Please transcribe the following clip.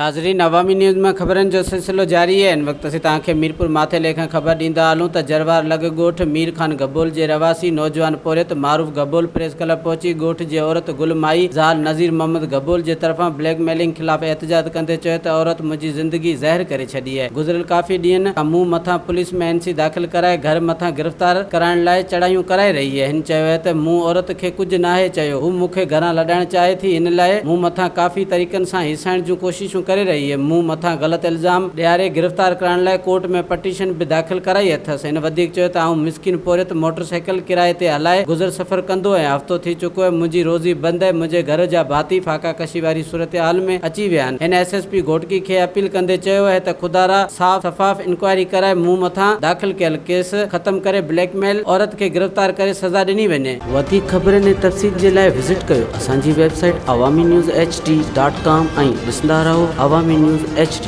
नाज़रीन, अवामी न्यूज़ में ख़बरनि जो सिलसिलो जारी है। इन वक्त असीं तव्हांखे मीरपुर माथे लेखा ख़बर ॾींदा हलूं त जरवार लॻ ॻोठ मीर खान गबोल जे रवासी नौजवान पोरियत मारूफ़ गबोल प्रेस क्लब पहुची ॻोठ जी औरत गुल माई ज़ाल नज़ीर मोहम्मद गबोल जे तरफ़ां ब्लैकमेलिंग ख़िलाफ़ एहतजाज कंदे चयो त औरत मुंहिंजी ज़िंदगी ज़हर करे छॾी आहे। गुज़िरियल काफ़ी ॾींहंनि खां मूं मथां पुलिस में NC दाख़िल कराए घर मथां गिरफ़्तार कराइण लाइ चढ़ाइयूं कराए रही आहे। हिन चयो आहे त मूं औरत खे कुझु नाहे चयो, हू मूंखे घरां लॾाइण चाहे थी, इन लाइ मूं मथां काफ़ी तरीक़नि सां हिसाइण जूं कोशिशूं करे रही है। मूं मथां ग़लति इल्ज़ाम ॾियारे गिरफ़्तार करण लाइ कोर्ट में पटिशन भी दाख़िल कराई अथसि। हिन वधीक चयो त आऊं मिसकिन पोरियत मोटरसाइकिल किराए ते हलाए गुज़र सफ़र कंदो आहियां। हफ़्तो थी चुको आहे, मुंहिंजी रोज़ी बंदि आहे। मुंहिंजे घर जा भाती फाका कशी वारी सूरत हाल में अची विया आहिनि। हिन SSP घोटकी खे अपील कंदे चयो आहे त खुदारा साफ़ शफ़ाफ़ इंक्वायरी कराए मूं मथां दाख़िल कयल केस ख़त्म करे ब्लैकमेल औरत खे गिरफ़्तार करे सज़ा ॾिनी वञे। वधीक ख़बरनि ऐं तफ़सील जे लाइ विज़िट कयो असांजी वेबसाइट awamiNewsHD.com ऐं ॾिसंदा रहो अवामी न्यूज़ HD।